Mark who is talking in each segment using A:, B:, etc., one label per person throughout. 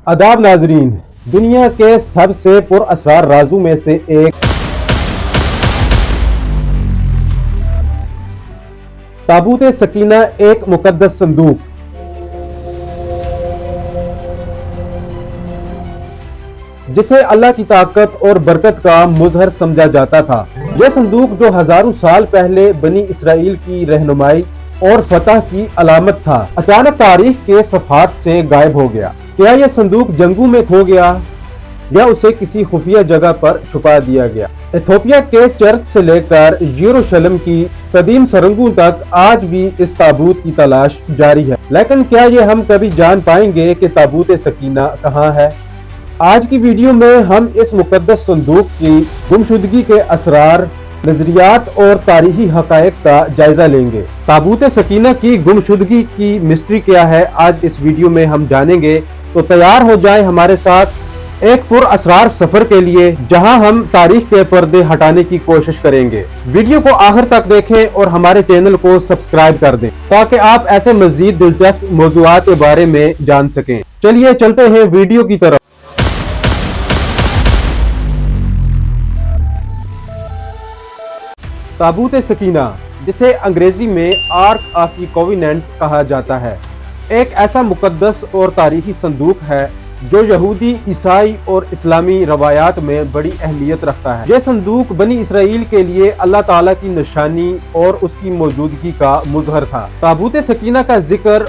A: आदाब नाजरीन, दुनिया के सबसे पुरअसरार राजों में से एक ताबूत सकीना एक मुकद्दस संदूक जिसे अल्लाह की ताकत और बरकत का मुजहर समझा जाता था। यह संदूक जो हजारों साल पहले बनी इसराइल की रहनुमाई और फतह की अलामत था, अचानक तारीख के सफात से गायब हो गया। क्या यह संदूक जंगों में खो गया या उसे किसी खुफिया जगह पर छुपा दिया गया? इथियोपिया के चर्च से लेकर यरूशलेम की कदीम सुरंगों तक आज भी इस ताबूत की तलाश जारी है, लेकिन क्या ये हम कभी जान पाएंगे कि ताबूत सकीना कहाँ है? आज की वीडियो में हम इस मुकद्दस संदूक की गुमशुदगी के असरार, नजरियात और तारीखी हकायक का जायजा लेंगे। ताबूत सकीना की गुमशुदगी की मिस्ट्री क्या है, आज इस वीडियो में हम जानेंगे। तो तैयार हो जाए हमारे साथ एक पुरअसरार सफर के लिए, जहां हम तारीख के पर्दे हटाने की कोशिश करेंगे। वीडियो को आखिर तक देखें और हमारे चैनल को सब्सक्राइब कर दें ताकि आप ऐसे मजीद दिलचस्प मौज़ूआत के बारे में जान सकें। चलिए चलते हैं वीडियो की तरफ। ताबूत सकीना, जिसे अंग्रेजी में आर्क ऑफ द कोवेनेंट कहा जाता है, एक ऐसा मुकद्दस और तारीखी संदूक है जो यहूदी, ईसाई और इस्लामी रवायात में बड़ी अहमियत रखता है। यह संदूक बनी इसराइल के लिए अल्लाह ताला की निशानी और उसकी मौजूदगी का मुजहर था। ताबूत सकीना का जिक्र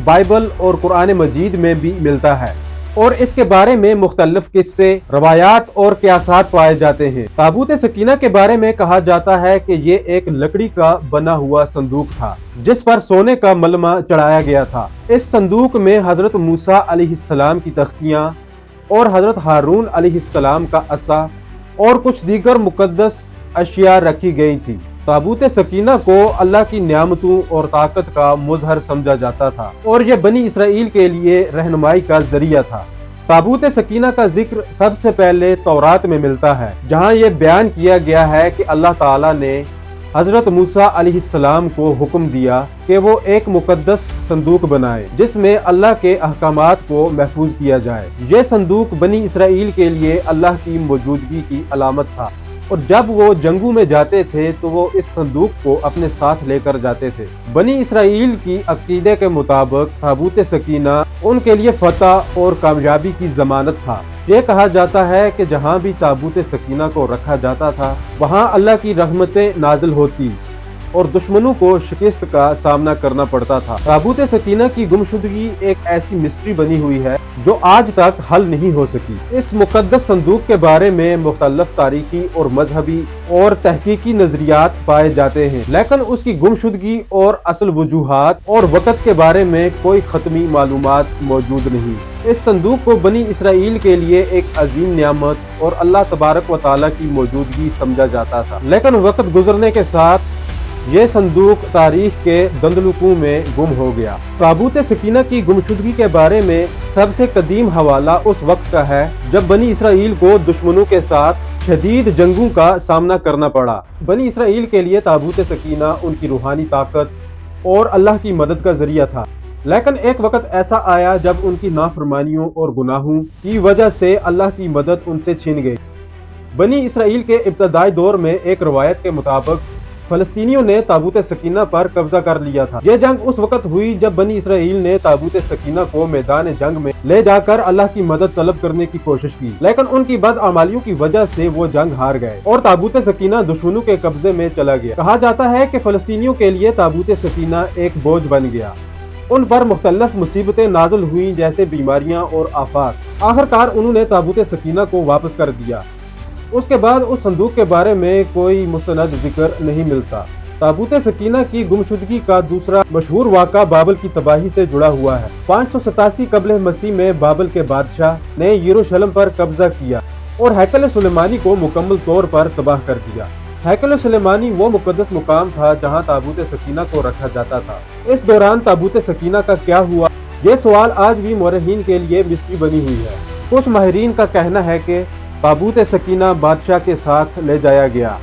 A: बाइबल और कुरान मजीद में भी मिलता है और इसके बारे में मुख्तलिफ किस्से, रवायात और क़ियासात पाए जाते हैं। ताबूत सकीना के बारे में कहा जाता है कि ये एक लकड़ी का बना हुआ संदूक था जिस पर सोने का मलमा चढ़ाया गया था। इस संदूक में हजरत मूसा अलैहिस्सलाम की तख्तियाँ और हजरत हारून अलैहिस्सलाम का असा और कुछ दीगर मुकद्दस अशिया रखी गई थी। ताबूत सकीना को अल्लाह की नियामतों और ताकत का मुजहर समझा जाता था और यह बनी इसराइल के लिए रहनुमाई का जरिया था। ताबूत सकीना का जिक्र सबसे पहले तौरात में मिलता है, जहां यह बयान किया गया है कि अल्लाह ताला ने हजरत मूसा अलैहिस्सलाम को हुक्म दिया कि वो एक मुकद्दस संदूक बनाए जिसमें अल्लाह के अहकामात को महफूज किया जाए। यह संदूक बनी इसराइल के लिए अल्लाह की मौजूदगी की अलामत था और जब वो जंगों में जाते थे तो वो इस संदूक को अपने साथ लेकर जाते थे। बनी इसराइल की अकीदे के मुताबिक ताबूत सकीना उनके लिए फतह और कामयाबी की जमानत था। ये कहा जाता है कि जहाँ भी ताबूत सकीना को रखा जाता था वहाँ अल्लाह की रहमतें नाजिल होती और दुश्मनों को शिकस्त का सामना करना पड़ता था। ताबूत सकीना की गुमशुदगी एक ऐसी मिस्ट्री बनी हुई है जो आज तक हल नहीं हो सकी। इस मुकद्दस संदूक के बारे में मुख्तलिफ तारीखी और मजहबी और तहकीकी नजरियात पाए जाते हैं, लेकिन उसकी गुमशुदगी और असल वजूहात और वक़्त के बारे में कोई खत्मी मालूमात मौजूद नहीं। इस संदूक को बनी इसराइल के लिए एक अजीम नियामत और अल्लाह तबारक व तआला की मौजूदगी समझा जाता था, लेकिन वक्त गुजरने के साथ ये संदूक तारीख के दंदलुकों में गुम हो गया। ताबूत सकीना की गुमशुदगी के बारे में सबसे कदीम हवाला उस वक्त का है जब बनी इसराइल को दुश्मनों के साथ शदीद जंगों का सामना करना पड़ा। बनी इसराइल के लिए ताबूत सकीना उनकी रूहानी ताकत और अल्लाह की मदद का जरिया था, लेकिन एक वक्त ऐसा आया जब उनकी नाफरमानियों और गुनाहों की वजह से अल्लाह की मदद उनसे छीन गई। बनी इसराइल के इब्तदाई दौर में एक रवायत के मुताबिक फलस्तीनियों ने ताबूत सकीना पर कब्जा कर लिया था। यह जंग उस वक्त हुई जब बनी इसराइल ने ताबूत सकीना को मैदान जंग में ले जाकर अल्लाह की मदद तलब करने की कोशिश की, लेकिन उनकी बदअमालियों की वजह से वो जंग हार गए और ताबूत सकीना दुश्मनों के कब्जे में चला गया। कहा जाता है कि फलस्तीनियों के लिए ताबूत सकीना एक बोझ बन गया। उन पर मुख्तलिफ मुसीबतें नाज़िल हुई जैसे बीमारियां और आफात। आखिरकार उन्होंने ताबूत सकीना को वापस कर दिया। उसके बाद उस संदूक के बारे में कोई मुस्तनद जिक्र नहीं मिलता। ताबूत सकीना की गुमशुदगी का दूसरा मशहूर वाक़ा बाबल की तबाही से जुड़ा हुआ है। 587 कब्ल मसीह में बाबल के बादशाह ने यरूशलेम पर कब्जा किया और हैकल सुलेमानी को मुकम्मल तौर पर तबाह कर दिया। हैकल सुलेमानी वो मुकद्दस मुकाम था जहाँ ताबूत सकीना को रखा जाता था। इस दौरान ताबूत सकीना का क्या हुआ, ये सवाल आज भी मौरखीन के लिए मिस्ट्री बनी हुई है। कुछ माहिरीन का कहना है कि ताबूत सकीना बादशाह के साथ ले जाया गया,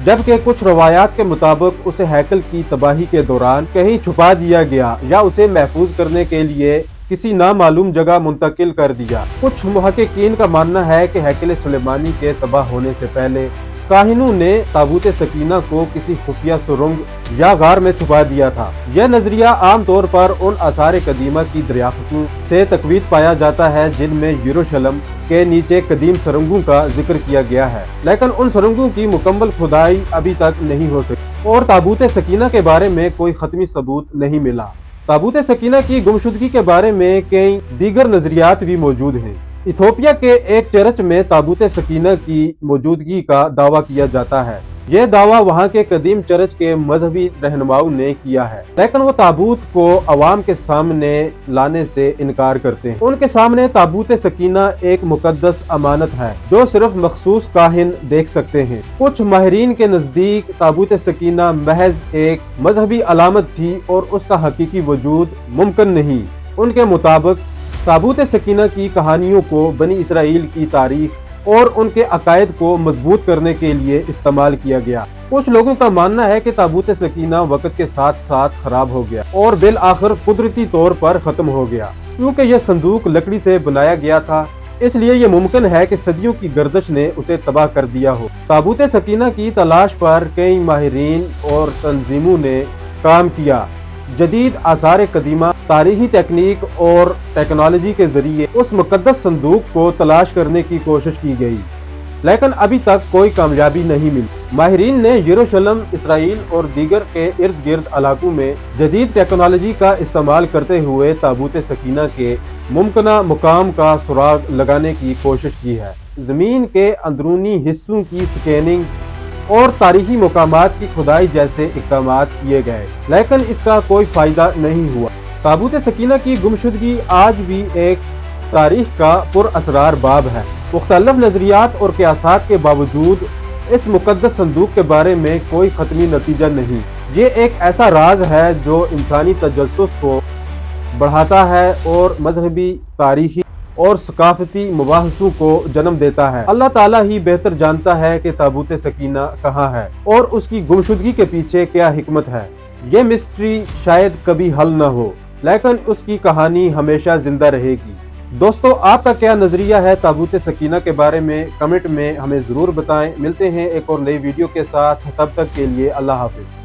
A: जबकि कुछ रवायात के मुताबिक उसे हैकल की तबाही के दौरान कहीं छुपा दिया गया या उसे महफूज करने के लिए किसी नामालूम जगह मुंतकिल कर दिया। कुछ मुहक्किकीन का मानना है कि हैकल सुलेमानी के तबाह होने से पहले काहिनों ने ताबूत सकीना को किसी खुफिया सुरंग या गार में छुपा दिया था। यह नजरिया आम तौर पर उन आसार कदीमा की दरियाफ्तों से तकवीत पाया जाता है जिनमें यरूशलेम के नीचे कदीम सुरंगों का जिक्र किया गया है, लेकिन उन सुरंगों की मुकम्मल खुदाई अभी तक नहीं हो सकी और ताबूत सकीना के बारे में कोई खत्मी सबूत नहीं मिला। ताबूत सकीना की गुमशुदगी के बारे में कई दीगर नजरियात भी मौजूद हैं। इथोपिया के एक चर्च में ताबूत सकीना की मौजूदगी का दावा किया जाता है। यह दावा वहां के कदीम चर्च के मजहबी रहनुमाओं ने किया है, लेकिन वो ताबूत को अवाम के सामने लाने से इनकार करते हैं। उनके सामने ताबूत सकीना एक मुकद्दस अमानत है जो सिर्फ मखसूस काहिन देख सकते हैं। कुछ माहिरीन के नजदीक ताबूत सकीना महज एक मजहबी अलामत थी और उसका हकीकी वजूद मुमकिन नहीं। उनके मुताबिक ताबूत सकीना की कहानियों को बनी इसराइल की तारीख और उनके अकायद को मजबूत करने के लिए इस्तेमाल किया गया। कुछ लोगों का मानना है कि ताबूत सकीना वक्त के साथ साथ खराब हो गया और बिल आखिर कुदरती तौर पर खत्म हो गया। क्योंकि यह संदूक लकड़ी से बनाया गया था, इसलिए यह मुमकिन है कि सदियों की गर्दिश ने उसे तबाह कर दिया हो। ताबूत सकीना की तलाश पर कई माहिरीन और तंजीमों ने काम किया। जदीद आसार कदीमा, तारीखी टेक्निक और टेक्नोलॉजी के जरिए उस मुकद्दस संदूक को तलाश करने की कोशिश की गई, लेकिन अभी तक कोई कामयाबी नहीं मिली। माहिरीन ने यरूशलेम, इसराइल और दीगर के इर्द गिर्द इलाकों में जदीद टेक्नोलॉजी का इस्तेमाल करते हुए ताबूत सकीना के मुमकिना मुकाम का सुराग लगाने की कोशिश की है। जमीन के अंदरूनी हिस्सों की स्कैनिंग और तारीखी मुकामात की खुदाई जैसे इक़दामात किए गए, लेकिन इसका कोई फायदा नहीं हुआ। ताबूत सकीना की गुमशुदगी आज भी एक तारीख का पुरअसरार बाब है। मुख्तलिफ नजरियात और क़यासात के बावजूद इस मुकद्दस संदूक के बारे में कोई खत्मी नतीजा नहीं। ये एक ऐसा राज है जो इंसानी तजस्सुस को बढ़ाता है और मजहबी, तारीखी और सकाफती मुबाहसों को जन्म देता है। अल्लाह ताला ही बेहतर जानता है कि ताबूत सकीना कहाँ है और उसकी गुमशुदगी के पीछे क्या हिकमत है। ये मिस्ट्री शायद कभी हल न हो, लेकिन उसकी कहानी हमेशा जिंदा रहेगी। दोस्तों, आपका क्या नजरिया है ताबूत सकीना के बारे में? कमेंट में हमें जरूर बताएं। मिलते हैं एक और नई वीडियो के साथ, तब तक के लिए अल्लाह हाफिज।